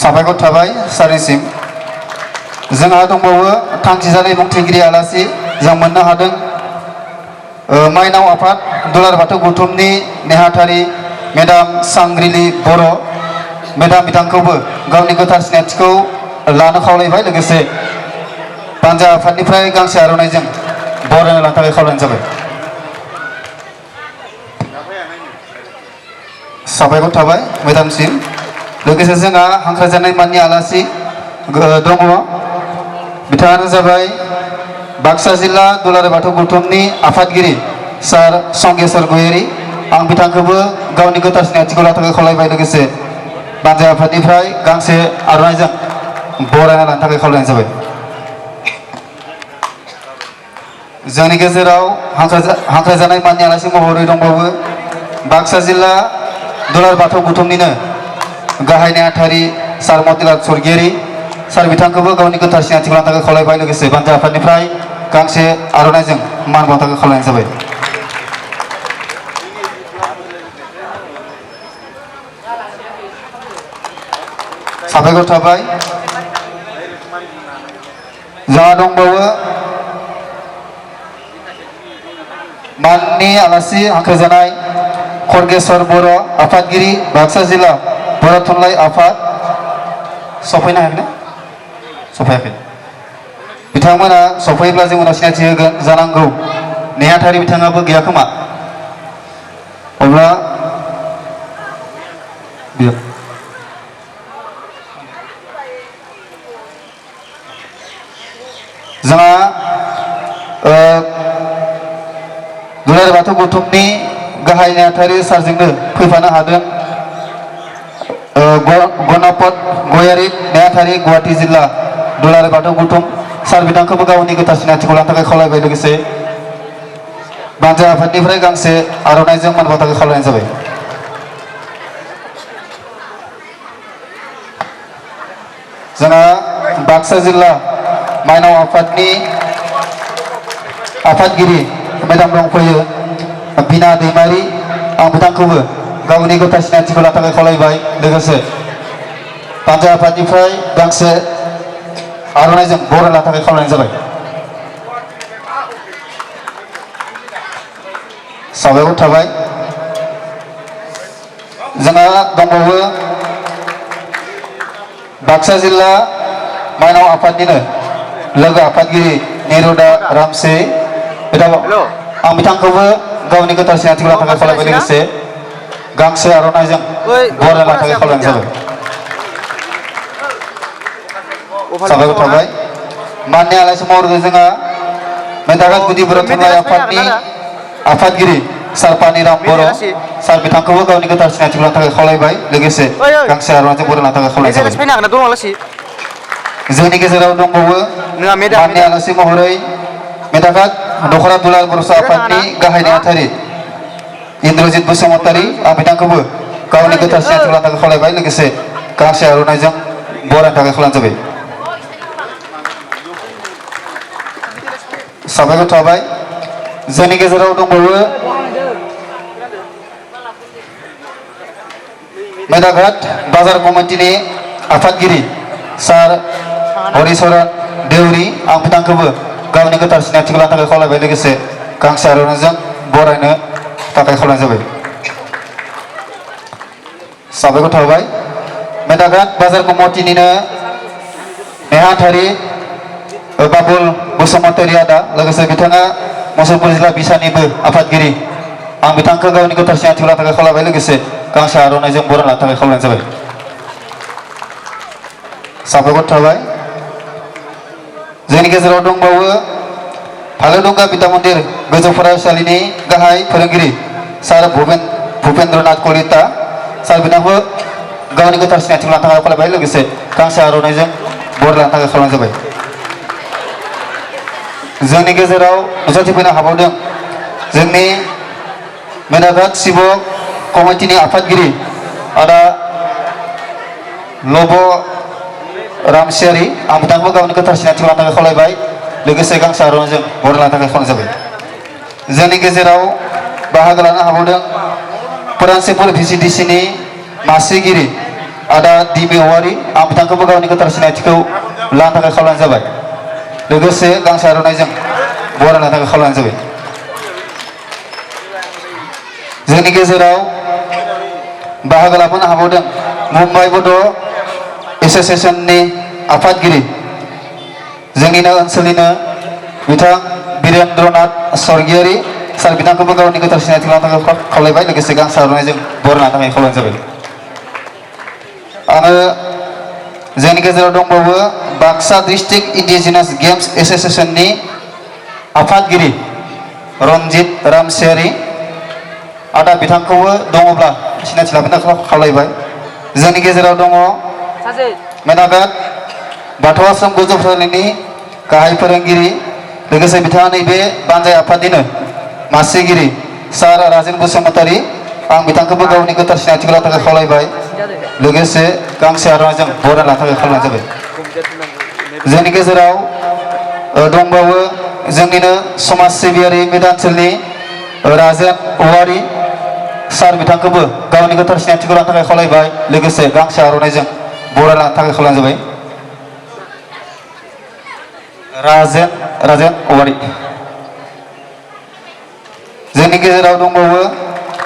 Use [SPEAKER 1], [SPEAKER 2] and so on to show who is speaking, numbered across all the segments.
[SPEAKER 1] साबायखर थाबाय सारनिसिम जोंहा दंबावो थांखि जानाय बुंथिगिरि आलासि जों मोननो हादों माइनाव आफाद दुलाराय बाथौ गौथुमनि नेहाथारि मेडाम सांग्रिली बर' मेडाम बिथांखौबो गावनि गोथार सिनायथिखौ लानो खावलायबाय लोगोसे बानजा आफादनिफ्राय गांसे आर'नाइजों बरायना लानो थाखाय खावलायनाय जाबाय। साबायखर थाबाय मेडामसिम लोगोसे जोंहा हांख्रायजानाय माननि आलासि दङ बिथाङानो जाबाय बाक्सा जिल्ला दुलाराय बाथौ गौथुमनि आफादगिरि सार संगेश्वर गयारी आं बिथांखौबो गावनि गोथार सिनायथिखौ लानो थाखाय खावलायबाय लोगोसे बानजा आफादनिफ्राय गांसे आर'नाइजों बरायना लानो थाखाय खावलायनाय जाबाय। जोंनि गेजेराव हांख्रायजानाय माननि आलासि महरै दंबावो बाक्सा जिल्ला दुलाराय बाथौ गौथुमनिनो गाहाय नेहाथारि सार मतिलाल स्वर्गियारी सार बिथांखौबो गावनि गोथार सिनायथिखौ लानो थाखाय खावलायबाय लोगोसे बानजा आफादनिफ्राय गांसे आर'नाइजों मान बावनो थाखाय खावलायनाय जाबाय। साबायखर थाबाय जोंहा दंबावो माननि आलासि हांख्रायजानाय खरगेश्वर बर' आफादगिरि बाक्सा जिल्ला बर' थुनलाइ आफाद सफैनो हायाखै सफैयाखै बिथांमोना सफैयोब्ला जों उनाव सिनायथि होगोन जानांगौ नेहाथारि बिथाङाबो गैया खोमा अब्ला जोंहा दुलाराय बाथौ गौथुमनि गाहाय नेहाथारि सारजोंनो फैफानो हादों गणपत गयारी नेहाथारि गुवाहाटी जिल्ला दुलाराय बाथौ गौथुम सार बिथांखौबो गावनि गोथार सिनायथिखौ लानो थाखाय खावलायबाय लोगोसे बानजा आफादनिफ्राय गांसे आर'नाइजों मान बावनो थाखाय खावलायनाय जाबाय। जोंहा बाक्सा जिल्ला माइनाव आफादनि आफादगिरि मेडाम दंफैयो बिना दैमारि आं बिथांखौबो गावनि गोथार सिनायथिखौ लानो थाखाय खावलायबाय लोगोसे बानजा आफादनिफ्राय गांसे आर'नाइजों बरायना लानो थाखाय खावलायनाय जाबाय। साबायखर थाबाय जोंहा दंबावो बाक्सा जिल्ला माइनाव आफादनिनो लोगो आफादगिरि निरुदा रामसे आं बिथांखौबो गावनि गोथार सिनायथिखौ लानो थाखाय खावलायबाय लोगोसे गांसे आर'नाइजों बरायना लानो थाखाय खावलायनाय जाबाय। साबायखर थाबाय माननि आलासि महरै जोंहा मेदागाद गुदि बर' थुनलाइ आफादनि आफादगिरि सार पानिराम बर' सार बिथांखौबो गावनि गोथार सिनायथिखौ लानो थाखाय खावलायबाय लोगोसे गांसे आर'नाइजों बरायना लानो थाखाय खावलायनाय जाबाय। जोंनि गेजेराव दंबावो माननि आलासि महरै मेदागाद दख'रा दुलाराय बर' आफादनि गाहाय नेहाथारि इन्द्रजित बसुमतारी आं बिथांखौबो गावनि गोथार सिनायथिखौ लानो थाखाय खावलायबाय लोगोसे गांसे आर'नाइजों बरायनो थाखाय खावलायनाय जाबाय। साबायखर थाबाय जोंनि गेजेराव दंबावो मेदाघाट बाजार कमिटिनि आफादगिरि सार हरिचरन देउरि आं बिथांखौबो गावनि गोथार सिनायथिखौ लानो थाखाय खावलायबाय लोगोसे गांसे आर'नाइजों बरायनो थाखाय खावलायनाय जाबाय। साबायखर थाबाय मेदाघाट बाजार कमिटिनिनो नेहाथारि बाबुल बसुमतारी आदा लोगोसे बिथाङा मुसलपुर जिल्ला बिसानिबो आफादगिरि आं बिथांखौ गावनि गोथार सिनायथिखौ लानो थाखाय खावलायबाय लोगोसे गांसे आर'नाइजों बरायना लानो थाखाय खावलायनाय जाबाय। साबायखर थाबाय जोंनि गेजेराव दंबावो भालुदुंगा बिद्या मन्दिर गोजौ फरायसालिनि गाहाय फोरोंगिरि सार भुपेन्द्रनाथ कलिता सार बिथांखौ गावनि गोथार सिनायथिखौ लानो थाखाय खावलायबाय लोगोसे गांसे आर'नाइजों बरायना लानो थाखाय खावलायनाय जाबाय। जोंनि गेजेराव नुजाथिफैनो हाबावदों जोंनि मेदाघाट शिबक कमिटिनि आफादगिरि आदा लब रामसियारि आं बिथांखौ गावनि गोथार सिनायथिखौ लानो थाखाय खावलायबाय लोगोसे गांसे आर'नाइजों बरायना लानो थाखाय खावलायनाय जाबाय। जोंनि गेजेराव बाहागो लानो हाबावदों फरानसिपुर भिसिडिसिनि मासिगिरि आदा दिबि औवारि आं बिथांखौबो गावनि गोथार सिनायथिखौ लानो थाखाय खावलायनाय जाबाय लोगोसे गांसे आर'नाइजों बरायनो थाखाय खावलायनाय जाबाय जोंनि गेजेराव बाहागो लाफानो हाबावदों मुम्बाइ बड' एस'सिएशननि आफादगिरि जोंनिनो ओनसोलनिनो बिथां बिरेन्द्रनाथ स्वर्गियारि सार बिथांखौबो गावनि गोथार सिनायथि लानो थाखाय खावलायबाय लोगोसे गांसे आर'नाइजों बरायनो थाखाय खावलायनाय जाबाय आङो जोंनि गेजेराव दंबावो बाक्सा डिस्ट्रिक्ट इन्डिजिनास गेम्स एस'सिएशननि आफादगिरि रन्जित रामसियारि आदा बिथांखौबो दङब्ला सिनायथि लाबोनो खावलायबाय जोंनि गेजेराव दङ मेनाघाट बाथौ आश्रम गोजौ फरायसालिनि गाहाय फोरोंगिरि लोगोसे बिथाङा नैबे बानजाय आफादनिनो मासिगिरि सार राजेन बसुमतारी आं बिथांखौबो गावनि गोथार सिनायथिखौ लानो थाखाय खावलायबाय लोगोसे गांसे आर'नाइजों बरायना लानो थाखाय खावलायनाय जाबाय जोंनि गेजेराव दंबावो जोंनिनो समाज सिबियारि मेदानसोलनि राजेन औवारि सार बिथांखौबो गावनि गोथार सिनायथिखौ लानो थाखाय खावलायबाय लोगोसे गांसे आर'नाइजों बरायना लानो थाखाय खावलायनाय जाबाय राजेन औवारि जोंनि गेजेराव दंबावो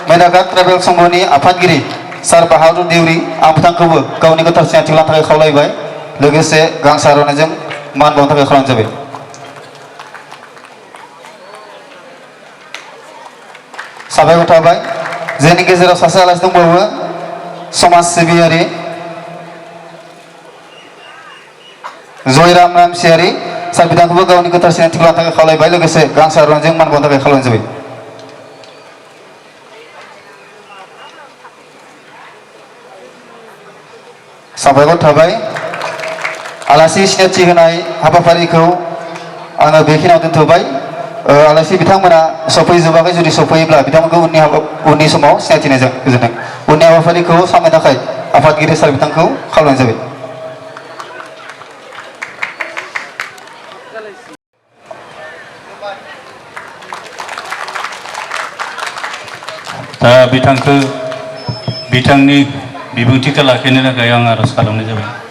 [SPEAKER 1] मेनाघाट ट्राइबेल संघनि आफादगिरि सार बाहादुर देउरि आं बिथांखौबो गावनि गोथार सिनायथिखौ लानो थाखाय खावलायबाय लोगोसे गांसे आर'नाइजों मान बावनो थाखाय खावलायनाय जाबाय साबायखर थाबाय जोंनि गेजेराव सासे आलासि दंबावो समाज सिबियारि जयराम रामसियारि सार बिथांखौबो गावनि गोथार सिनायथिखौ लानो थाखाय खावलायबाय लोगोसे गांसे आर'नाइजों मान बावनो थाखाय खावलायनाय जाबाय साबायखर थाबाय आलासि सिनायथि होनाय हाबाफारिखौ आङो बेखिनियाव दोनथ'बाय आलासि बिथांमोना सफैजोबाखै जुदि सफैयोब्ला बिथांमोनखौ उननि समाव सिनायथिनाय गोजोनथों उननि हाबाफारिखौ सामलायनो थाखाय आफादगिरि सार बिथांखौ खावलायनाय जाबाय
[SPEAKER 2] दा बिथांनि बिबुंथिखौ लाखिनो थाखाय आं आर'ज खालामनाय जाबाय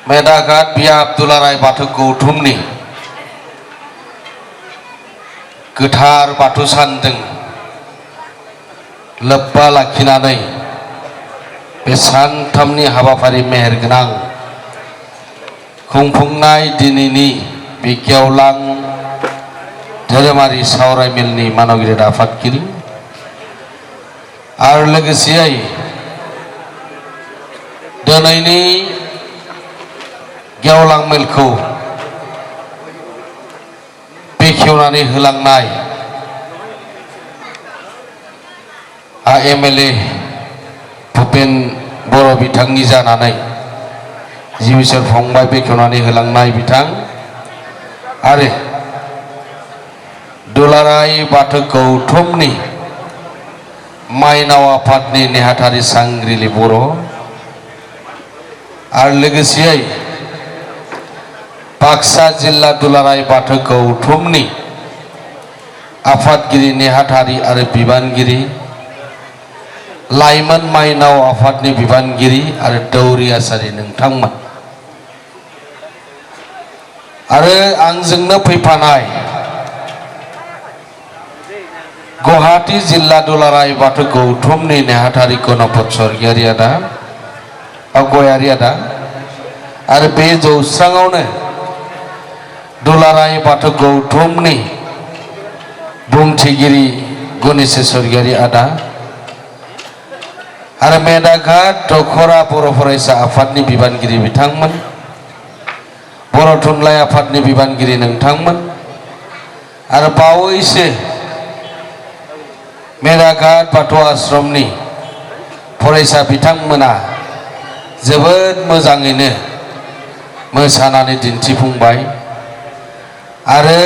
[SPEAKER 3] मेदाघाट बिया दुलाराय बाथौ गौथुमनि गोथार बाथौ सानजों लोब्बा लाखिनानै बे सानथामनि हाबाफारि मेहेरगोनां खुंफुंनाय दिनैनि बे गेवलां धोरोमारि सावरायमेलनि मानगिरि आफादगिरि आरो लोगोसेयै दिनैनि गेवलां मेलखौ बेखेवनानै होलांनाय एमएलए भुपेन बर' बिथांनि जानानै जि बिसोर फंबाय बेखेवनानै होलांनाय बिथां आरो दुलाराय बाथौ गौथुमनि माइनाव आफादनि नेहाथारि सांग्रिलि बर' आरो लोगोसेयै बाक्सा जिल्ला दुलाराय बाथौ गौथुमनि आफादगिरि नेहाथारि आरो बिबानगिरि लाइमोन माइनाव आफादनि बिबानगिरि आरो दौरि आसारि नोंथांमोन आरो आंजोंनो फैफानाय गुवाहाटी जिल्ला दुलाराय बाथौ गौथुमनि नेहाथारि गणपत स्वर्गियारि आदा गयारि आदा आरो बे जौस्राङावनो दुलाराय बाथौ गौथुमनि बुंथिगिरि गणेश स्वर्गियारि आदा आरो मेदाघाट दखरा बर' फरायसा आफादनि बिबानगिरि बिथांमोन, बर' थुनलाइ आफादनि बिबानगिरि नोंथांमोन आरो बावैसो मेदाघाट बाथौ आश्रमनि फरायसा बिथांमोना जोबोद मोजाङैनो मोसानानै दिन्थिफुंबाय आरो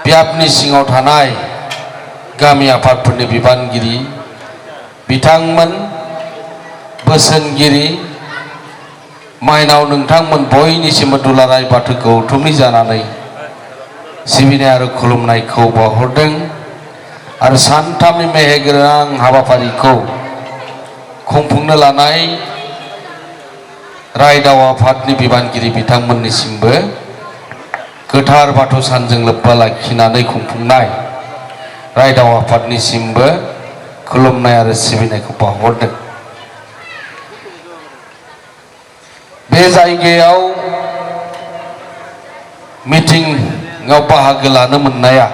[SPEAKER 3] ब्याबनि सिङाव थानाय गामि आफादफोरनि बिबानगिरि बिथांमोन, बोसोनगिरि माइनाव नोंथांमोन बयनिसिमबो दुलाराय बाथौ गौथुमनि जानानै सिबिनाय आरो खुलुमनायखौ बावहरदों आरो सानथामनि मेहेरगोनां हाबाफारिखौ खुंफुंनो लानाय रायदाव आफादनि बिबानगिरि बिथांमोननिसिमबो गोथार बाथौ सानजों लोब्बा लाखिनानै खुंफुंनाय रायदाव आफादनिसिमबो खुलुमनाय आरो सिबिनायखौ बावहरदों। बे जायगायाव मिटिंआव बाहागो लानो मोननाया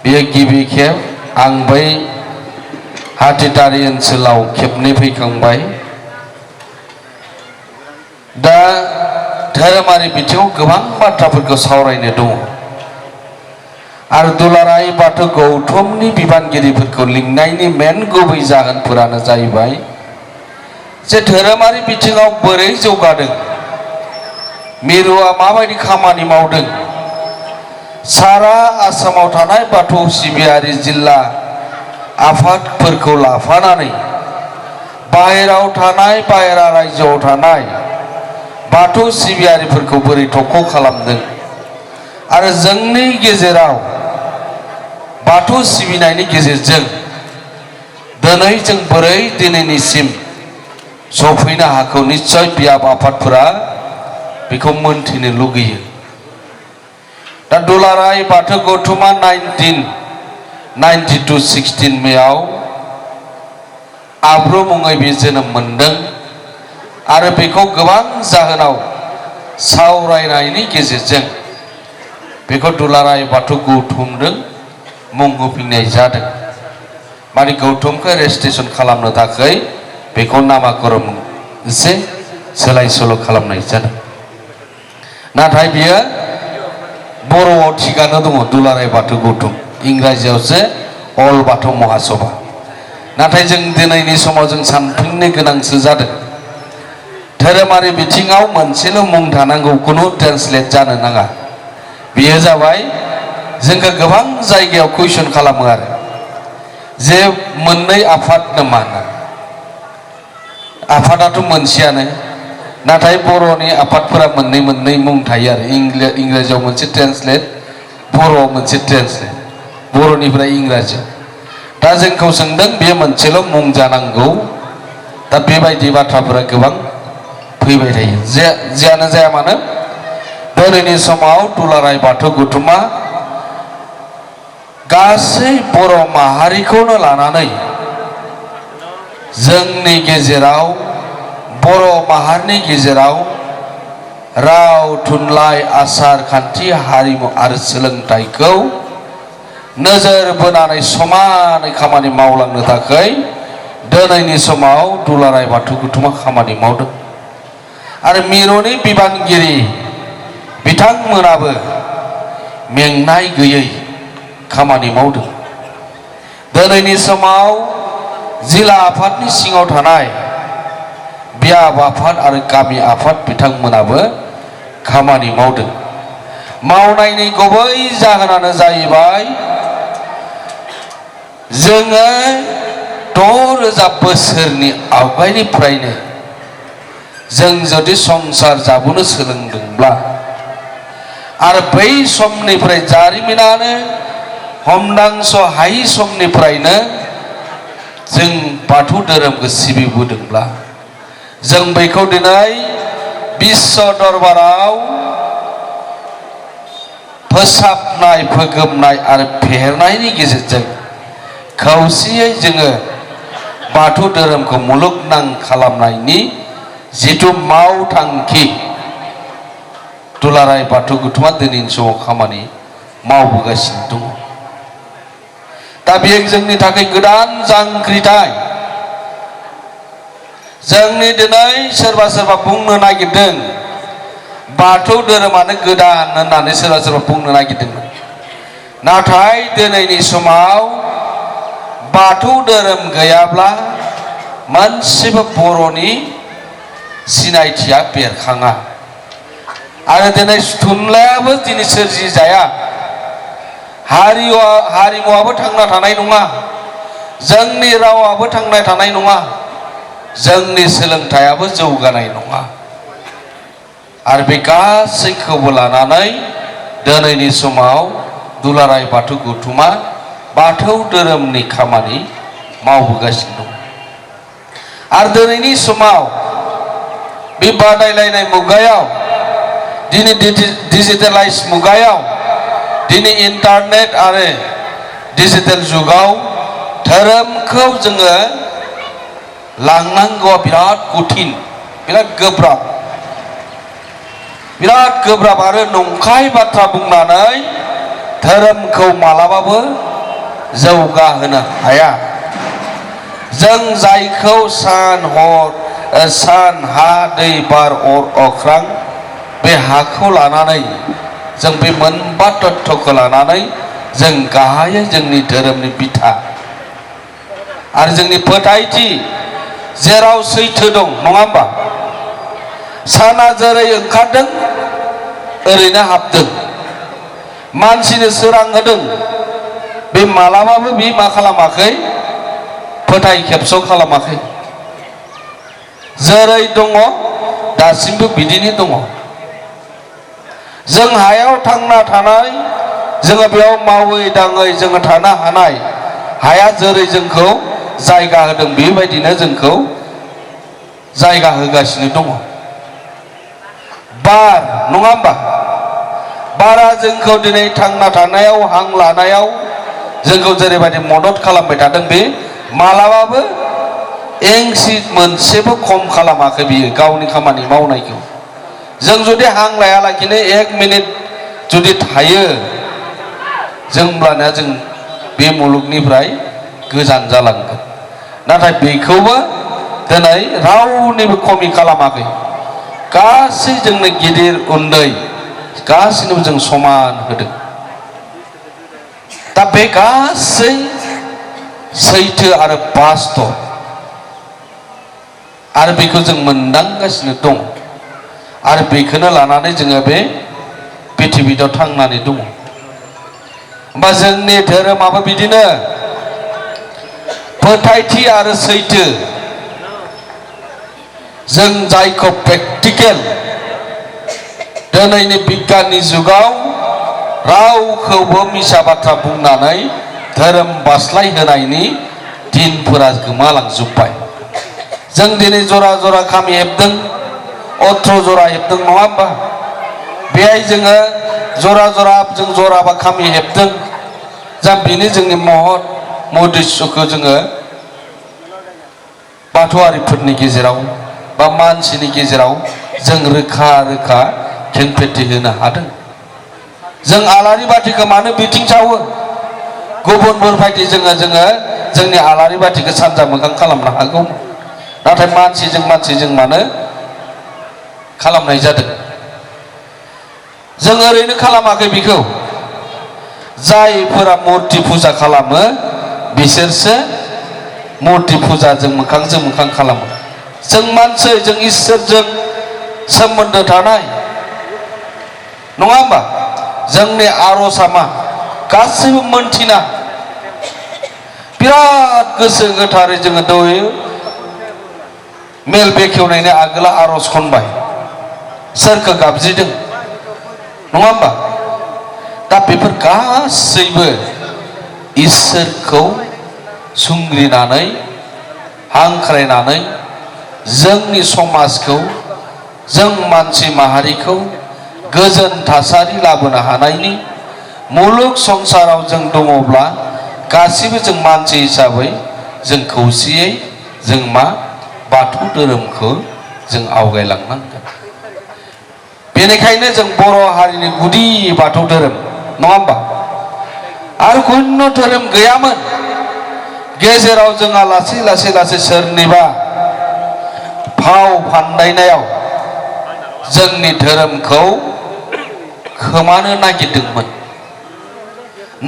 [SPEAKER 3] बेयो गिबि खेब। आं बै हाथिटारि ओनसोलाव खेबनै फैखांबाय। दा धोरोमारि बिथिङाव गोबां बाथ्राफोरखौ सावरायनो दङ आरो दुलाराय बाथौ गौथुमनि बिबानगिरिफोरखौ लिंनायनि मेन गुबै जाहोनफोरानो जाहैबाय जे धोरोमारि बिथिङाव बोरै जौगादों, मिरुआ माबायदि खामानि मावदों, सारा आसामाव थानाय बाथौ सिबियारि जिल्ला आफादफोरखौ लाफानानै बाहेराव थानाय, बाहेरा रायजोआव थानाय बाथौ सिबियारिफोरखौ बोरै थख' खालामदों आरो जोंनि गेजेराव बाथौ सिबिनायनि गेजेरजों दिनै जों बोरै दिनैनिसिम सफैनो हाखौ निश्चय बियाब आफादफोरा बेखौ मोनथिनो लुगैयो। दा दुलाराय बाथौ गौथुमा 1992-16 मेआव आब्रु मुङै बे जोनोम मोनदों आरो बेखौ गोबां जाहोनाव सावरायनायनि गेजेरजों बेखौ दुलाराय बाथौ गौथुमजों मुं होफिननाय जादों। माने गौथुमखौ रेजिस्ट्रेसन खालामनो थाखाय बेखौ नामाकरन एसे सोलाय सोल' खालामनाय जादों। नाथाय बियो बर'आव थिगानो दङ, दुलाराय बाथौ गौथुम, इंराजियावसो अल बाथौ महासभा। नाथाय जों दिनैनि समाव जों सानफिननो गोनांसो जादों। धोरोमारि बिथिङाव मोनसेल' मुं थानांगौ, खुनु ट्रेन्सलेट जानो नाङा। बेयो जाबाय जोंखौ गोबां जायगायाव कुइसन खालामो आरो जे मोननै आफाद नामा होनना। आफादाथ' मोनसेयानो, नाथाय बर'नि आफादफोरा मोननै मोननै मुं थायो आरो इंराजियाव मोनसे ट्रेन्सलेट, बर'आव मोनसे ट्रेन्सलेट, बर'निफ्राय इंराजियाव। दा जोंखौ सोंदों बे मोनसेल' मुं जानांगौ। दा बेबायदि बाथ्राफोरा गोबां फैबाय थायो। जियानो जाया मानो दिनैनि समाव दुलाराय बाथौ गौथुमा गासै बर' माहारिखौनो लानानै जोंनि गेजेराव, बर' माहारिनि गेजेराव राव, थुनलाइ, आसार खान्थि, हारिमु आरो सोलोंथाइखौ नोजोर बोनानै समानै खामानि मावलांनो थाखाय दिनैनि समाव दुलाराय बाथौ गौथुमा खामानि मावदों आरो मिरुनि बिबानगिरि बिथांमोनाबो मेंनाय गैयै खामानि मावदों। दिनैनि समाव जिल्ला आफादनि सिङाव थानाय बियाब आफाद आरो गामि आफाद बिथांमोनाबो खामानि मावदों। मावनायनि गुबै जाहोनानो जाहैबाय जोङो 6000 बोसोरनि आवगायनिफ्रायनो जों जुदि संसार जाबोनो सोलोंदोंब्ला आरो बै समनिफ्राय जारिमिनानो हमदांस हायै समनिफ्रायनो जों बाथौ धोरोमखौ सिबिबोदोंब्ला जों बेखौ दिनै बिश्व दरबाराव फोसाबनाय, फोगोमनाय आरो फेहेरनायनि गेजेरजों खौसेयै जोङो बाथौ धोरोमखौ मुलुगनां खालामनायनि जिथु मावथांखि दुलाराय बाथौ गौथुमा दिनैनि समाव खामानि मावबोगासिनो दङ। दा बेयो जोंनि थाखाय गोदान जांख्रिथाय। जोंनि दिनै सोरबा सोरबा बुंनो नागिरदों बाथौ धोरोमानो गोदान होननानै सोरबा सोरबा बुंनो नागिरदोंमोन। नाथाय दिनैनि समाव बाथौ धोरोम गैयाब्ला मोनसेबो बर'नि सिनायथिया बेरखाङा। आरो दिनै थुनलाइयाबो दिनै सोरजि जाया, हारिमुवाबो थांना थानाय नङा, जोंनि रावाबो थांना थानाय नङा, जोंनि सोलोंथाइयाबो जौगानाय नङा। आरो बे गासैखौबो लानानै दिनैनि समाव दुलाराय बाथौ गौथुमा बाथौ धोरोमनि खामानि मावबोगासिनो दं। आरो दिनैनि समाव बे बादायलायनाय मुगायाव, दिनै डिजिटेलाइज मुगायाव, दिनै इन्टारनेट आरो डिजिटेल जुगाव धोरोमखौ जोङो लांनांगौआ बिराद कठिन, बिराद गोब्राब आरो नंखाय बाथ्रा बुंनानै धोरोमखौ मालाबाबो जौगाहोनो हाया। जों जायखौ सान हा दै बार अर अख्रां, बे हाखौ लानानै जों बे मोनबा तत्वखौ लानानै जों गाहायै जोंनि धोरोमनि बिथा आरो जोंनि फोथायथि, जेराव सैथो दं, नङा होमबा? साना जेरै ओंखारदों ओरैनो हाबदों, मानसिनो सोरां होदों, बे मालाबाबो बे मा खालामाखै, फोथाय खेबस' खालामाखै। जेरै दङ दासिमबो बिदिनो दङ। जों हायाव थांना थानाय, जोङो बेयाव मावै दाङै जोङो थानो हानाय, हाया जेरै जोंखौ जायगा होदों बेबायदिनो जोंखौ जायगा होगासिनो दङ। बार, नङा होमबा? बारा जोंखौ दिनै थांना थानायाव, हां लानायाव जोंखौ जेरैबायदि मदद खालामबाय थादों, बे मालाबाबो एंसि मोनसेबो खम खालामाखै बियो गावनि खामानि मावनायखौ। जों जुदि हां लायालाखिनो 1 मिनिट जुदि थायो, जोंब्लाना जों बे मुलुगनिफ्राय गोजान जालांगोन। नाथाय बेखौबो दिनै रावनिबो खमि खालामाखै। गासै जोंनो गिदिर उन्दै गासैनोबो जों समान होदों। दा बे गासै सैथो आरो बास्तब, आरो बेखौ जों मोनदांगासिनो दं। आरो बेखौनो लानानै जोङो बे पृथिबीयाव थांनानै दङ। होमबा जोंनि धोरोमाबो बिदिनो फोथायथि आरो सैथो, जों जायखौ प्रेक्टिकेल, दिनैनि बिगियाननि जुगाव रावखौबो मिसा बाथ्रा बुंनानै धोरोम बास्लायहोनायनि दिनफोरा गोमालांजोब्बाय। जों दिनै जरा जरा खामि हेबदों, 18 जरा हेबदों, नङा होमबा? बेहाय जोङो जरा जराबा खामि हेबदों। जा बेनो जोंनि महत उद्देश्यखौ जोङो बाथौआरिफोरनि गेजेराव बा मानसिनि गेजेराव जों रोखा रोखा खेंफेरथि होनो हादों। जों आलारि बाथिखौ मानो बिथिं सावो? गुबुनफोर बायदि जोङो जोंनि आलारि बाथिखौ सानजा मोखां खालामनो हागौ, नाथाय मानसिजों मानो खालामनाय जादों? जों ओरैनो खालामाखै बेखौ। जायफोरा मुर्ति फुजा खालामो बिसोरसो मुर्ति फुजाजों मोखांजों मोखां खालामो। जों मानसि, जों इसोरजों सोमोन्दो थानाय, नङा होमबा? जोंनि आर'जआ मा? गासैबो मोनथिना बिराद गोसो गोथारै जोङो दहाय मेल बेखेवनायनि आगोला आर'ज खनबाय, सोरखौ गाबज्रिदों, नङा होमबा? दा बेफोर गासैबो इसोरखौ सुंग्रिनानै हांख्रायनानै जोंनि समाजखौ, जों मानसि माहारिखौ गोजोन थासारि लाबोनो हानायनि, मुलुग संसाराव जों दङब्ला गासिबो जों मानसि हिसाबै जों खौसेयै जों मा बाथौ धोरोमखौ जों आवगायलांनांगोन। बेनिखायनो जों बर' हारिनि गुदि बाथौ धोरोम नङा होमबा आरो गुबुन धोरोम गैयामोन गेजेराव जोंहा लासै लासै लासै सोरनिबा फाव फान्दायनायाव जोंनि धोरोमखौ खोमानो नागिरदोंमोन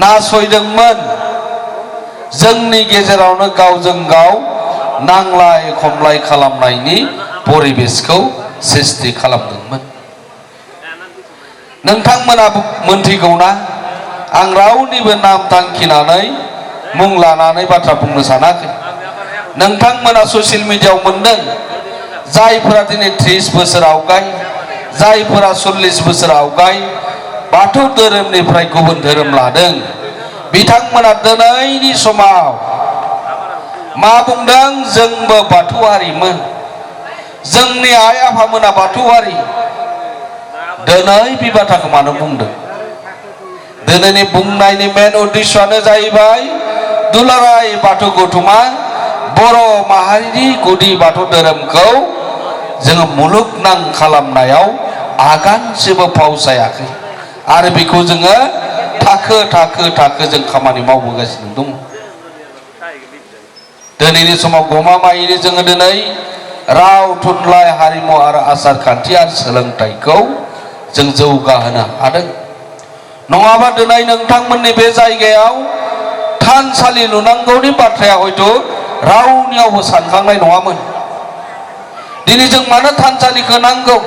[SPEAKER 3] नासयदोंमोन जोंनि गेजेरावनो गावजों गाव नांलाय खमलाय खालामनायनि परिबेसखौ सृष्टि खालामदोंमोन नोंथांमोना मोनथिगौना आं रावनिबो नाम थांखिनानै मुं लानानै बाथ्रा बुंनो सानाखै नोंथांमोना ससियेल मिडियायाव मोनदों जायफोरा दिनै 30 बोसोर आवगाय जायफोरा 40 बोसोर आवगाय बाथौ धोरोमनिफ्राय गुबुन धोरोम लादों बिथांमोना दिनैनि समाव मा बुंदों जोंबो बाथौआरिमोन जोंनि आइ आफामोना बाथौआरि दिनै बे बाथ्राखौ मानो बुंदों दिनैनि बुंनायनि मेन उद्देश्यआनो जाहैबाय दुलाराय बाथौ गौथुमा बर' माहारिनि गुदि बाथौ धोरोमखौ जोङो मुलुगनां खालामनायाव आगानसेबो फावसायाखै आरो बेखौ जोङो थाखो थाखो थाखो जों खामानि मावबोगासिनो दं दिनैनि समाव गमामायैनो जोङो दिनै राव थुनलाइ हारिमु आरो आसार खान्थि आरो सोलोंथाइखौ जों जौगाहोनो हादों नङाबा दिनै नोंथांमोननि बे जायगायाव थानसालि लुनांगौनि बाथ्राया हयथ' रावनियावबो सानखांनाय नङामोन दिनै जों मानो थानसालिखौ नांगौ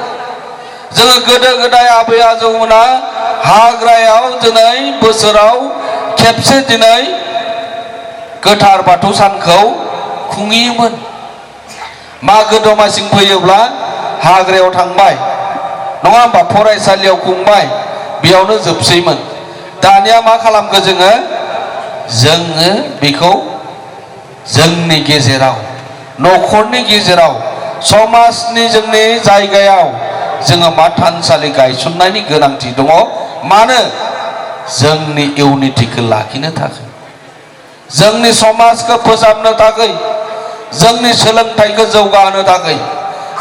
[SPEAKER 3] जोङो गोदो गोदाय आबै आजौमोना हाग्रायाव दिनै बोसोराव खेबसे दिनै गोथार बाथौ सानखौ खुंहैयोमोन मागो दमासि फैयोब्ला हाग्रायाव थांबाय नङा होमबा फरायसालियाव खुंबाय बेयावनो जोबसैमोन दानिया मा खालामखो जोङो बेखौ जोंनि गेजेराव न'खरनि गेजेराव समाजनि जोंनि जायगायाव जोङो मा थानसालि गायसननायनि गोनांथि दङ मानो जोंनि इउनिटिखौ लाखिनो थाखाय जोंनि समाजखौ फोसाबनो थाखाय जोंनि सोलोंथाइखौ जौगाहोनो थाखाय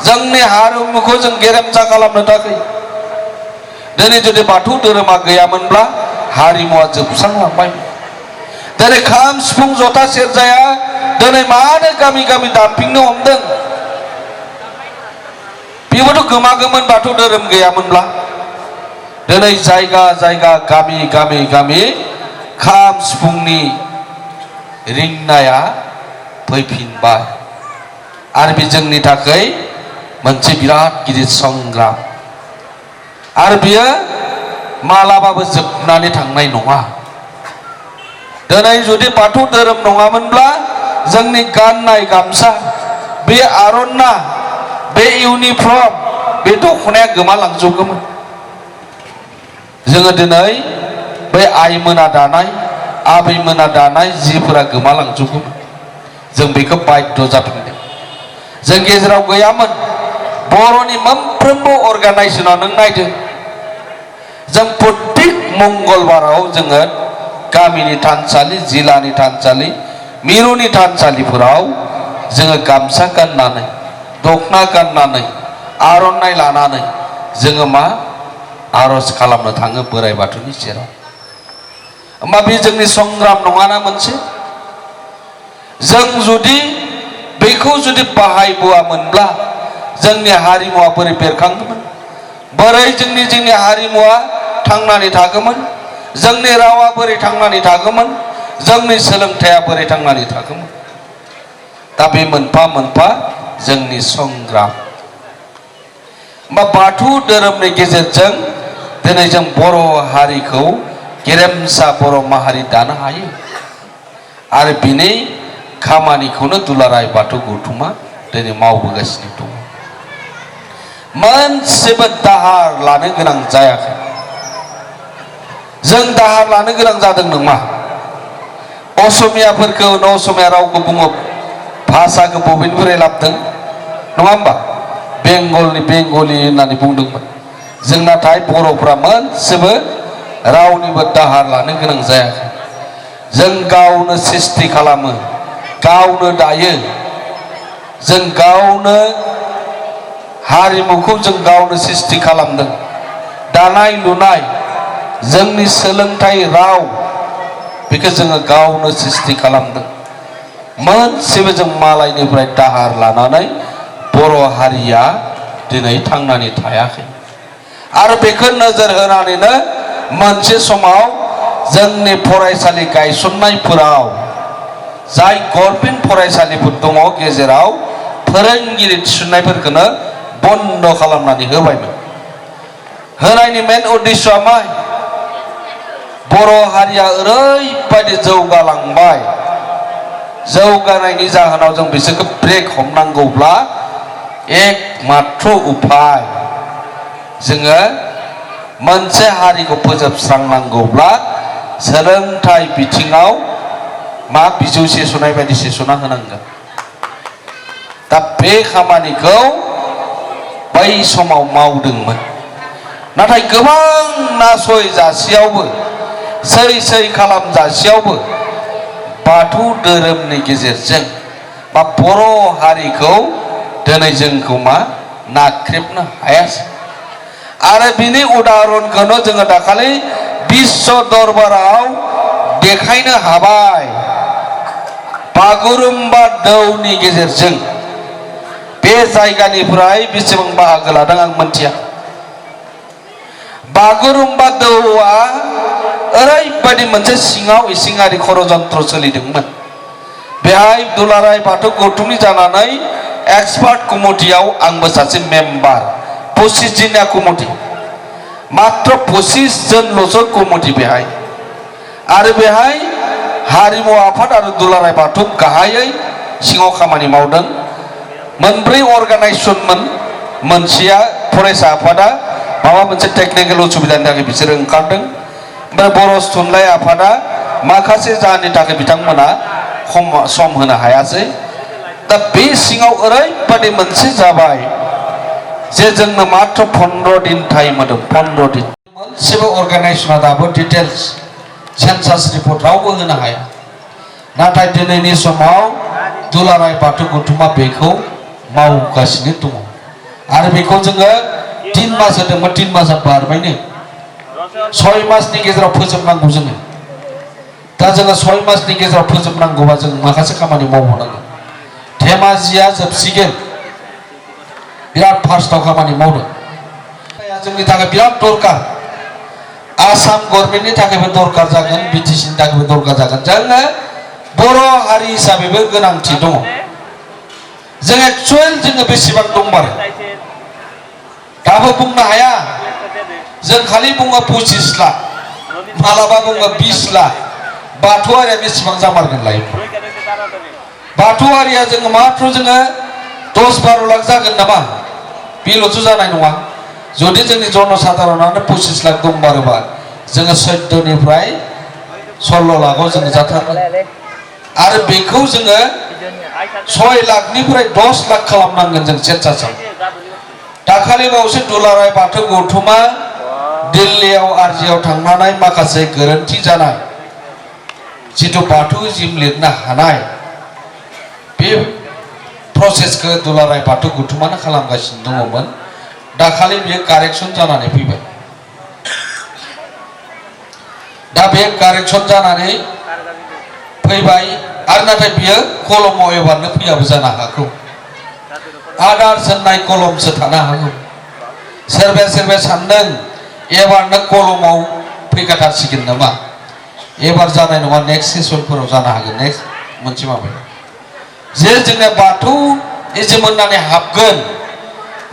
[SPEAKER 3] जोंनि हारिमुखौ जों गेरेमसा खालामनो थाखाय दिनै जुदि बाथौ धोरोमा गैयामोनब्ला हारिमुवा जोबस्रांलांबाय दिनै खाम सिफुं जथा सेरजाया दिनै मानो गामि गामि दामफिननो हमदों बेबोथ' गोमागौमोन बाथौ धोरोम गैयामोनब्ला दिनै जायगा जायगा गामि गामि गामि खाम सिफुंनि रिंनाया फैफिनबाय आरो बे जोंनि थाखाय मोनसे बिराद गिदिर संग्राम आरो बियो मालाबाबो जोबनानै थांनाय नङा दिनै जुदि बाथौ धोरोम नङामोनब्ला जोंनि गाननाय गामसा बे आर'नाइ बे इउनिफर्म बे दख'नाया गोमालांजोबगौमोन जोङो दिनै बे आइमोना दानाय आबैमोना दानाय जिफोरा गोमालांजोबगौमोन जों बेखौ बाध्य जाफिनदों जों गेजेराव गैयामोन बर'नि मोनफ्रोमबो अर्गानाइजेसनाव नों नायदो जों प्रत्येक मंगलबाराव जोङो गामिनि थानसालि जिल्लानि थानसालि मिरुनि थानसालिफोराव जोङो गामसा गाननानै दखना गाननानै आर'नाइ लानानै जोङो मा आर'ज खालामनो थाङो बोराइ बाथौनि सेराव होमबा बे जोंनि संग्राम नङाना मोनसे जों जुदि बेखौ जुदि बाहायबोआमोनब्ला जोंनि हारिमुवा बोरै बेरखांगौमोन बोरै जोंनि हारिमुवा थांनानै थागौमोन जोंनि रावा बोरै थांनानै थागौमोन जोंनि सोलोंथाइया बोरै थांनानै थागौमोन दा बे मोनफा मोनफा जोंनि संग्राम बा बाथौ धोरोमनि गेजेरजों दिनै जों बर' हारिखौ गेरेमसा बर' माहारि दानो हायो आरो बिनि खामानिखौनो दुलाराय बाथौ गौथुमा दिनै मावबोगासिनो दङ मोनसेबो दाहार लानो गोनां जायाखै जों दाहार लानो गोनां जादों नङा असमियाफोरखौ असमिया रावखौ बुङो भाषाखौ बबेनिफ्राय लाबोदों नङा होमबा बेंगलि होननानै बुंदोंमोन जों नाथाय बर'फ्रा मोनसेबो रावनिबो दाहार लानो गोनां जायाखै जों गावनो सृष्टि खालामो गावनो दायो जों गावनो हारिमुखौ जों गावनो सृष्टि खालामदों दानाय लुनाय जोंनि सोलोंथाइ राव बेखौ जोङो गावनो सृष्टि खालामदों मोनसेबो जों मालायनिफ्राय दाहार लानानै बर' हारिया दिनै थांनानै थायाखै आरो बेखौ नोजोर होनानैनो मोनसे समाव जोंनि फरायसालि गायसननायफोराव जाय गभर्नमेन्ट फरायसालिफोर दङ गेजेराव फोरोंगिरि थिसननायफोरखौनो बन्द खालामनानै होबायमोन होनायनि मेन उद्देश्यआ मा बर' हारिया ओरैबायदि जौगालांबाय जौगानायनि जाहोनाव जों बिसोरखौ ब्रेक हमनांगौब्ला एकमात्र उपाय जोङो मोनसे हारिखौ फोजोबस्रांनांगौब्ला सोलोंथाइ बिथिङाव मा बिजौ सेसनाय बायदि सेसना होनांगोन दा बे खामानिखौ बै समाव मावदोंमोन नाथाय गोबां नासय जासेयावबो सै खालामजासेयावबो बाथौ धोरोमनि गेजेरजों बा बर' हारिखौ दिनै जोंखौ मा नाख्रेबनो हायासै आरो बिनि उदाहरनखौनो जोङो दाखालि बिश्व दरबाराव देखायनो हाबाय बागुरुम्बा दौनि गेजेरजों बे जायगानिफ्राय बेसेबां बाहागो लादों आं मिथिया बागुरुम्बा दौआ ओरैबायदि मोनसे सिङाव इसिङारि षड़यन्त्र सोलिदोंमोन बेहाय दुलाराय बाथौ गौथुमनि जानानै एक्सपार्ट कमिटियाव आंबो सासे मेम्बार 25 जनिया कमिटि मात्र 25 जनल'सो कमिटि बेहाय आरो बेहाय हारिमु आफाद आरो दुलाराय बाथौ गाहायै सिङाव खामानि मावदों मोनब्रै अर्गानाइजेसनमोन मोनसेया फरायसा आफादा माबा मोनसे टेकनिकेल उसुबिदानि थाखाय बिसोर ओंखारदों ओमफ्राय बर' थुनलाइ आफादा माखासे जाहोननि थाखाय बिथांमोना सम होनो हायासै दा बे सिङाव ओरैबायदि मोनसे जाबाय जे जोंनो मात्र 15 दिन टाइम होदों 15 दिन मोनसेबो अर्गानाइजेसना दाबो डिटेल्स सेन्सास रिपर्ट रावबो होनो हाया नाथाय दिनैनि समाव दुलाराय बाथौ गौथुमा बेखौ मावगासिनो दङ आरो बेखौ जोङो 3 मास होदोंमोन 3 मासआ बारबायनो 6 मासनि गेजेराव फोजोबनांगौ जोङो दा जोङो 6 मासनि गेजेराव फोजोबनांगौबा जों माखासे खामानि मावबावनांगोन धेमाजिया जोबसिगोन बिराद फार्स्टआव खामानि मावदों जोंनि थाखाय बिराद दरकार आसाम गभर्नमेन्टनि थाखायबो दरकार जागोन बिटिसिनि थाखायबो दरकार जागोन जोङो बर' हारि हिसाबैबो गोनांथि दङ जों एक्चुअल जोङो बेसेबां दंबारो दाबो बुंनो हाया जों खालि बुङो 25 लाख मालाबा बुङो 20 लाख बाथौआरिया बेसेबां जामारगोन लायो बाथौआरिया जोङो मात्र जोङो 10-12 लाख जागोन नामा बेल'थ' जानाय नङा जुदि जोंनि जनसाधारनानो 25 लाख दंबारोबा जोङो 14निफ्राय 16 लाखआव जोङो जाथारगोन आरो बेखौ जोङो 6 लाखनिफ्राय 10 लाख खालामनांगोन जों सेन्सासाव दाखालि बावैसो दुलाराय बाथौ गौथुमा दिल्लीयाव आरजियाव थांनानै माखासे गोरोन्थि जानाय जिथु बाथौइज्म लिरनो हानाय बे प्रसेसखौ दुलाराय बाथौ गौथुमानो खालामगासिनो दङमोन दाखालि बेयो कारेक्सन जानानै फैबाय दा बे कारेक्सन जानानै फैबाय आरो नाथाय बियो कलमाव एबारनो फैयाबो जानो हागौ आदार सोननाय कलमसो थानो हागौ सोरबाया सानदों एबारनो कलमाव फैखाथारसिगोन नामा एबार जानाय नङा नेक्स्ट सेसनफोराव जानो हागोन नेक्स्ट मोनसे माबायाव जे जोङो बाथौ इजम होननानै हाबगोन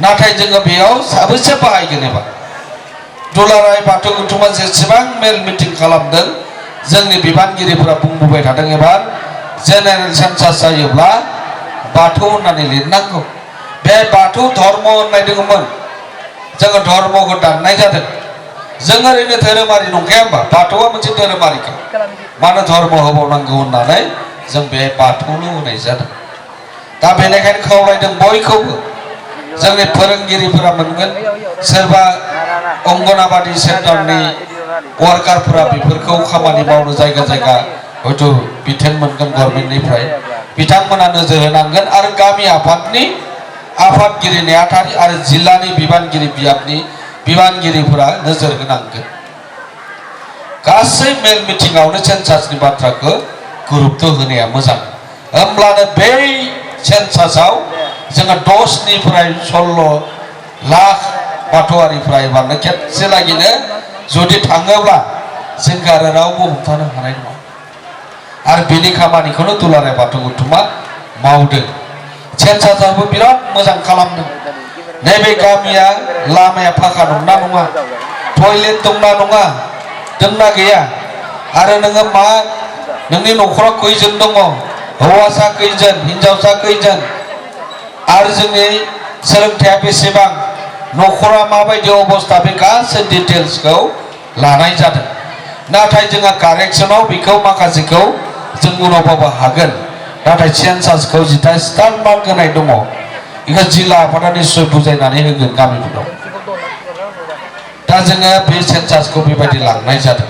[SPEAKER 3] नाथाय जोङो बेयाव साबैसे बाहायगोन एबार दुलाराय बाथौ गौथुमा जेसेबां मेल मिटिं खालामदों जोंनि बिबानगिरिफोरा बुंबोबाय थादों एबार जेनेरेल सेन्सास जायोब्ला बाथौ होननानै लिरनांगौ बे बाथौ धर्म होननाय दङमोन जोङो धर्मखौ दाननाय जादों जों ओरैनो धोरोमारि नंखाया होमबा बाथौआ मोनसे धोरोमारिखा मानो धर्म होबावनांगौ होननानै जों बे बाथौल' होनाय जादों दा बेनिखायनो खावलायदों बयखौबो जोंनि फोरोंगिरिफोरा मोनगोन सोरबा अंगनाबादि सेन्टारनि वार्कारफोरा बेफोरखौ खामानि मावनो जायगा जायगा हयथ' बिथोन मोनगोन गभर्नमेन्टनिफ्राय बिथांमोना नोजोर होनांगोन आरो गामि आफादनि आफादगिरि नेहाथारि आरो जिल्लानि बिबानगिरि बियाबनि बिबानगिरिफोरा नोजोर होनांगोन गासै मेल मिटिंआवनो सेन्सासनि बाथ्राखौ गुरुत्व होनाया मोजां होमब्लानो बे सेन्सासाव जोङो 10निफ्राय 16 लाख बाथौआरिफ्रा एबारनो खेबसे लागिनो जुदि थाङोब्ला जोंखौ आरो रावबो हमथानो हानाय नङा आरो बेनि खामानिखौनो दुलाराय बाथौ गौथुमा मावदों सेन्सासाबो बिराद मोजां खालामदों नैबे गामिया लामाया फाखा दंना नङा टयलेट दंना नङा दंना गैया आरो नोङो मा नोंनि न'खराव खैजोन दङ हौवासा खैजोन हिनजावसा खैजोन आरो जोंनि सोलोंथाइया बेसेबां न'खरा माबायदि अबस्था बे गासै डिटेल्सखौ लानाय जादों नाथाय जोंहा कारेक्सनाव बेखौ माखासेखौ जों उनावबाबो हागोन नाथाय सेन्सासखौ जिथा स्टार मार्क होनाय दङ बेखौ जिल्ला आफादा निश्चय बुजायनानै होगोन गामिफोराव दा जोङो बे सेन्सासखौ बेबायदि लांनाय जादों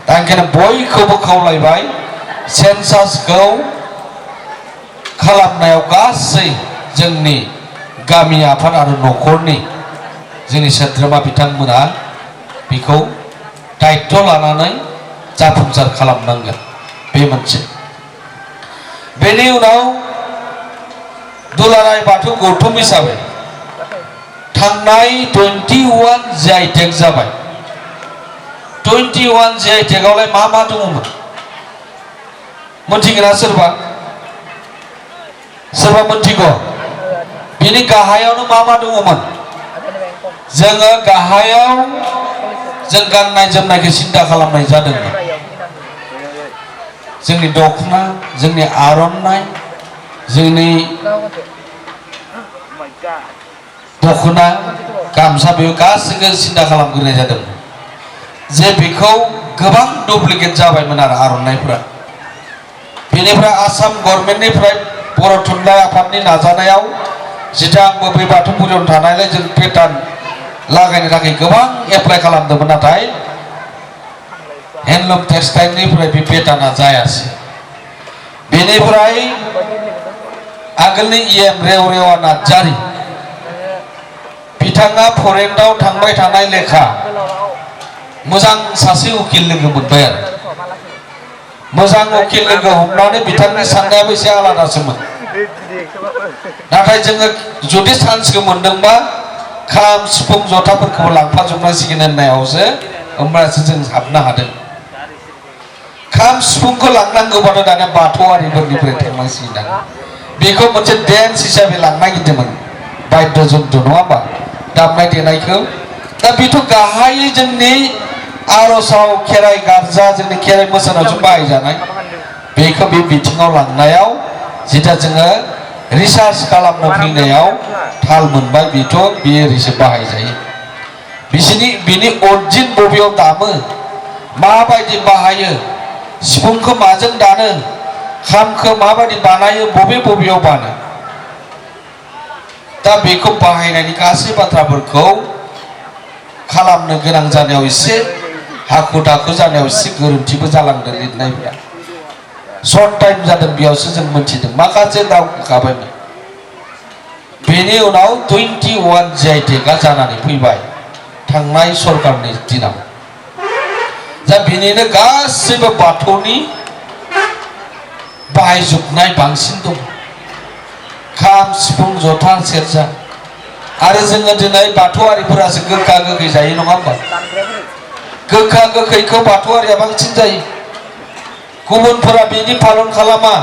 [SPEAKER 3] दा ओंखायनो बयखौबो खावलायबाय सेन्सासखौ खालामनायाव गासै जोंनि गामि आफाद आरो न'खरनि जोंनि सोद्रोमा बिथांमोना बेखौ दायित्व लानानै जाफुंसार खालामनांगोन बे मोनसे बेनि उनाव दुलाराय बाथौ गौथुम हिसाबै थांनाय 21 GI टेग जाबाय 21 GI टेगआवलाय मा मा दङमोन मोनथिगोना सोरबा मोनथिगौ बिनि गाहायावनो मा मा दङमोन जोङो गाहायाव जों गाननाय जोमनायखौ सिन्था खालामनाय जादोंमोन जोंनि दखना जोंनि आर'नाइ जोंनि दखना गामसा बे गासैखौ सिन्था खालामग्रोनाय जादोंमोन जे बेखौ गोबां डुप्लिकेट जाबायमोन आरो आर'नाइफोरा बेनिफ्राय आसाम गभर्नमेन्टनिफ्राय बर' थुनलाइ आफादनि नाजानायाव जिथा आंबो बे बाथौ फुजायाव थानायलाय जों पेटार्न लागायनो थाखाय गोबां एप्लाइ खालामदोंमोन नाथाय हेन्डलुम टेक्सटाइलनिफ्राय बे पेटार्ना जायासै बेनिफ्राय आगोलनि EM रेवरेवा नार्जारी बिथाङा फरेनाव थांबाय थानाय लेखा मोजां सासे उकिल लोगो मोनबाय आरो मोजां उकिल लोगो हमनानै बिथांनि साननायाबो एसे आलादासोमोन नाथाय जोङो जुदि चान्सखौ मोनदोंबा खाम सिफुं जथाफोरखौबो लांफाजोबनांसिगोन होननायावसो होमब्लासो जों हाबनो हादों खाम सिफुंखौ लांनांगौबाथ' दानिया बाथौआरिफोरनिफ्राय थांनांसिगोन बेखौ मोनसे डेन्स हिसाबै लांनो नागिरदोंमोन बायद्य जन्त्र नङा होमबा दामनाय देनायखौ दा बेथ' गाहायै जोंनि आर'जआव खेराइ गारजा जोंनि खेराइ मोसानायावसो बाहायजानाय बेखौ बे बिथिङाव लांनायाव जिथा जोङो रिसार्च खालामनो फैनायाव थाल मोनबाय बेथ' बे ओरैसो बाहायजायो बिनि अरिजिन बबेयाव दामो माबायदि बाहायो सिफुंखौ माजों दानो खामखौ माबायदि बानायो बबेयाव बानो दा बेखौ बाहायनायनि गासै बाथ्राफोरखौ खालामनो गोनां जानायाव एसे हाखु दाखु जानायाव एसे गोरोन्थिबो जालांदों लिरनायफोरा सर्ट टाइम जादों बेयावसो जों मोनथिदों माखासे दावगाबायमोन बेनि उनाव 21 GI टेगआ जानानै फैबाय थांनाय सरकारनि दिनाव दा बेनिनो गासैबो बाथौनि बाहायजोबनाय बांसिन दं खाम सिफुं जथा सेरजा आरो जोङो दिनै बाथौआरिफोरासो गोखा गोखै जायो नङा होमबा गोखा गोखैखौ बाथौआरिया बांसिन जायो गुबुनफोरा बेनि पालन खालामा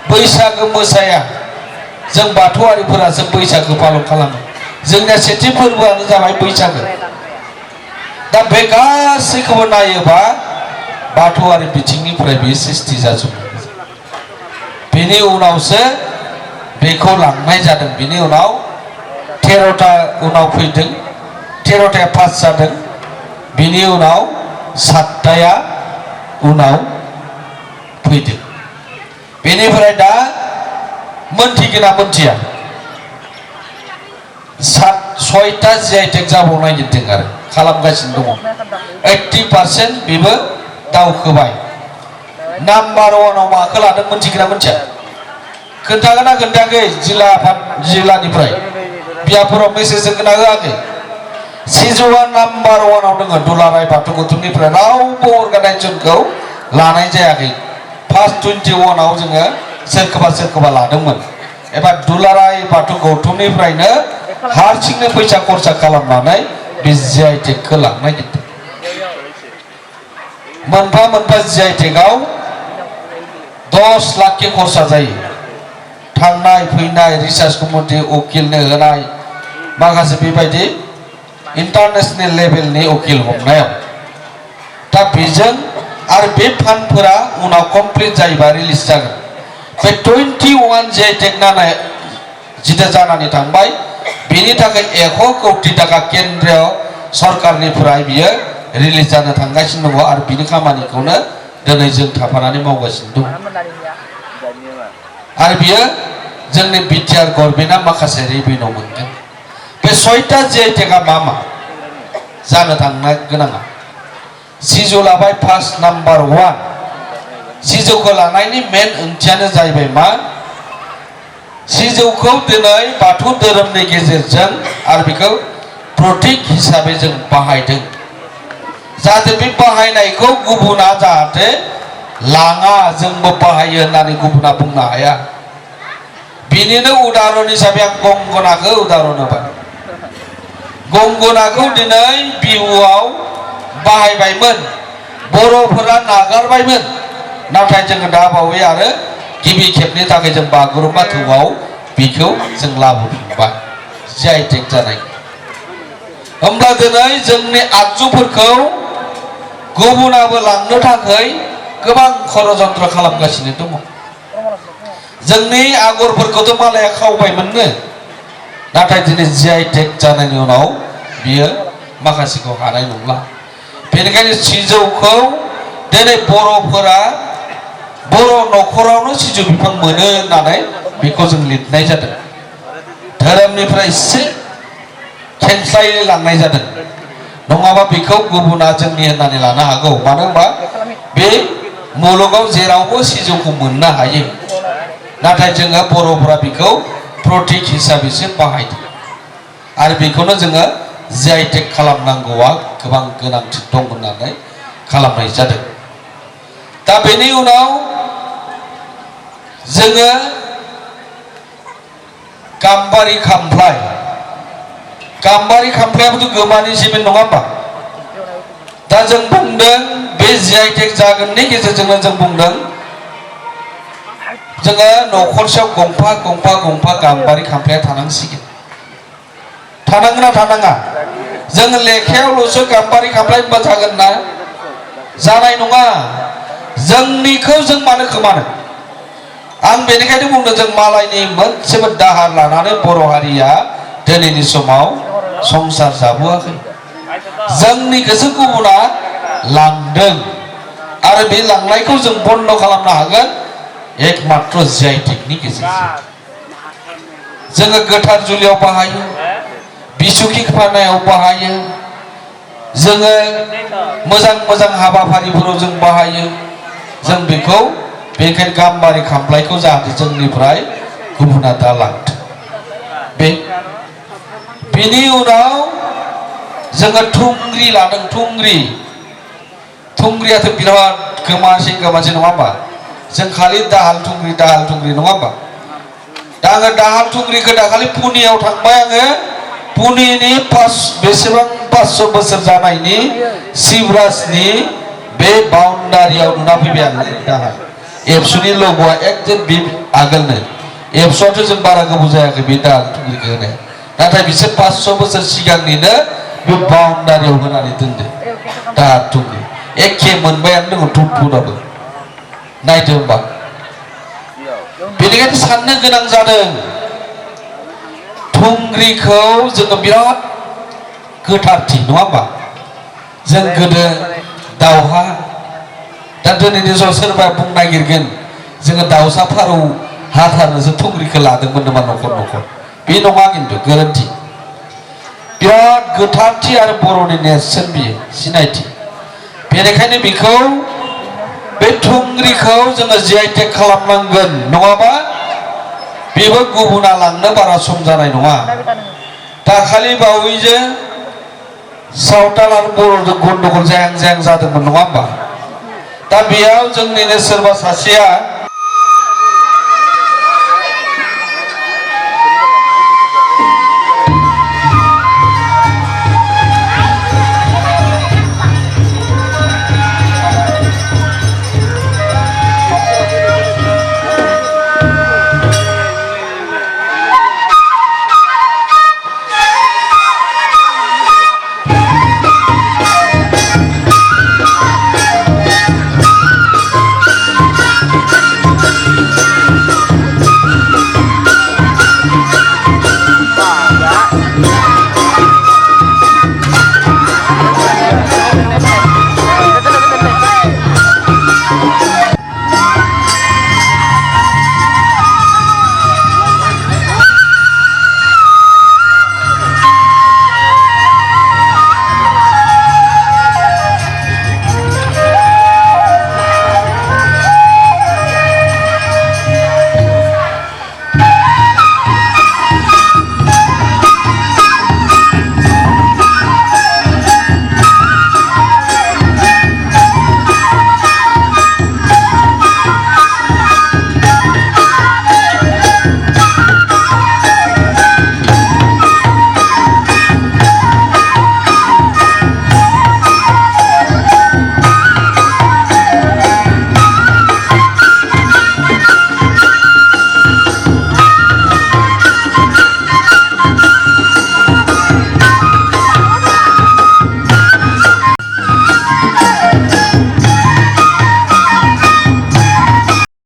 [SPEAKER 3] बैसागो मोसाया जों बाथौआरिफोरासो बैसागो पालन खालामो जोंनिया सेथि फोरबोआनो जाबाय बैसागो दा बे गासैखौबो नायोबा बाथौआरि बिथिंनिफ्राय बे सृष्टि जाजोबो बेनि उनावसो बेखौ लांनाय जादों बेनि उनाव 13टा उनाव फैदों 13टाया पास जादों बेनि उनाव 7टाया उनाव फैदों बेनिफ्राय दा मोनथिगोन ना मोनथिया 6टा GI टेग जाबाव नागिरदों आरो खालामगासिनो दङ 80% बेबो दावखोबाय नाम्बार 1आव माखौ लादों मोनथिगोन ना मोनथिया खोन्थागोन ना खोन्थायाखै जिल्लानिफ्राय बियाफोराव मेसेज होगोन ना होआखै सिजौआ नाम्बार 1 आव दङ दुलाराय बाथौ गौथुमनिफ्राय रावबो अर्गानाइजेसनखौ लानाय जायाखै फार्स्ट 21 आव जोङो सोरखौबा लादोंमोन एबा दुलाराय बाथौ गौथुमनिफ्रायनो हारसिंनो फैसा खरसा खालामनानै बे GI खौ लांनाय जादों मोनफा GI आव 10 लाख के खरसा जायो थांनाय फैनाय रिसार्च कमिटि उकिलनो होनाय माखासे बेबायदि इंटरनेशनल लेभेलनि उकिल हमनायाव दा बेजों आरो बे फान्डफोरा उनाव कमप्लिट जायोबा रिलिज जागोन बे 21 GI नालाय जिदा जानानै थांबाय बेनि थाखाय 1 कोटी टाका केन्द्रीय सरकारनिफ्राय बियो रिलिज जानो थांगासिनो दङ आरो बिनि खामानिखौनो दिनै जों थाफानानै मावगासिनो दं आरो बियो जोंनि बिटिआर गभर्नमेन्टआ माखासे रेभिनिउ मोनगोन बे 6टा GI मा जानो थांनो गोनाङा सिजौ लाबाय फार्स्ट नाम्बार 1 सिजौखौ लानायनि मेन ओंथियानो जाहैबाय मा सिजौखौ दिनै बाथौ धोरोमनि गेजेरजों आरो बेखौ प्रतीक हिसाबै जों बाहायदों जाहाथे बे बाहायनायखौ गुबुना जाहाथे लाङा जोंबो बाहायो होननानै गुबुना बुंनो हाया बिनिनो उदाहरण हिसाबै आं गंगनाखौ उदाहरण होबाय गंगनाखौ दिनै बिहुआव बाहायबायमोन बर'फोरा नागारबायमोन नाथाय जोङो दा बावै आरो गिबि खेबनि थाखाय जों बागुरुम्बा थौआव बेखौ जों लाबोफिनबाय GI जानाय होमब्ला दिनै जोंनि आगजुफोरखौ गुबुनाबो लांनो थाखाय गोबां षड़यन्त्र खालामगासिनो दङ जोंनि आगरफोरखौथ' मालाया खावबायमोननो नाथाय दिनै GI जानायनि उनाव बियो माखासेखौ हानाय नंला बेनिखायनो सिजौखौ दिनै बर'फोरा बर' न'खरावनो सिजौ बिफां मोनो होननानै बेखौ जों लिरनाय जादों धोरोमनिफ्राय एसे खेंस्लायै लांनाय जादों नङाबा बेखौ गुबुना जोंनि होननानै लानो हागौ मानो होनबा बे मुलुगाव जेरावबो सिजौखौ मोननो हायो नाथाय जोङो बर'फोरा बेखौ प्रतीक हिसाबैसो बाहायदों आरो बेखौनो जोङो GI खालामनांगौआ गोबां गोनांथि दं होननानै खालामनाय जादों दा बेनि उनाव जोङो गाम्बारि खामफ्लायाबोथ' गोमानि जेबो नङा होमबा दा जों बुंदों बे GI जागोननि गेजेरजोंनो जों बुंदों जोङो न'खरसेयाव गंफा गाम्बारि खामफ्लाया थानांसिगोन थानांगोन ना थानाङा जों लेखायावल'सो गाम्बारि खामफ्लाय होनबा जागोन ना जानाय नङा जोंनिखौ जों मानो खोमानो आं बेनिखायनो बुंदों जों मालायनि मोनसेबो दाहार लानानै बर' हारिया दिनैनि समाव संसार जाबोआखै जोंनिखौसो गुबुना लांदों आरो बे लांनायखौ जों बन्द खालामनो हागोन एकमात्र GI नि गेजेरजों जोङो गोथार जुलियाव बाहायो बिसुखि फानायाव बाहायो जोङो मोजां हाबाफारिफोराव जों बाहायो जों बेखौ बेनिखायनो गाम्बारि खामफ्लायखौ जाहाथे जोंनिफ्राय गुबुना दा लांथों बेनि उनाव जोङो थुंग्रि लादों थुंग्रियाथ' बिराद गोमासै नङा होमबा जों खालि दाहाल थुंग्रि नङा होमबा दा आङो दाहाल थुंग्रिखौ दाखालि पुनियाव थांबाय आङो पुनिनि बेसेबां 500 बोसोर जानायनि शिवराजनि बे बाउन्डारियाव नुना फैबाय आङो दाहाल एबसुनि लग'आ एकदम आगोलनो एबसुआथ' जों बारा गोबाव जायाखै बे दाहाल थुंग्रिखौ होनाय नाथाय बिसोर 500 बोसोर सिगांनिनो बे बाउन्डारियाव होनानै दोनदों दाहाल थुंग्रि एखे मोनबायानो दङ टुटपुराबो नायदो होमबा बेनिखायनो साननो गोनां जादों थुंग्रिखौ जोङो बिराद गोथारथि नङा होमबा जों गोदो दावहा दा दिनैनि समाव सोरबा बुंनो नागिरगोन जोङो दाउसा फारौ हाथारनोसो थुंग्रिखौ लादोंमोन नामा न'खर बे नङा खिन्थु गोरोन्थि बिराद गोथारथि आरो बर'नि नेरसोन बियो सिनायथि बेनिखायनो बेखौ बे थुंग्रिखौ जोङो GI खालामनांगोन नङाबा बेबो गुबुना लांनो बारा सम जानाय नङा दाखालि बावैसो सावथाल आरो बर'जों गन्डगल जाहां जाहां जादोंमोन नङा होमबा दा बेयाव जोंनिनो सोरबा सासेया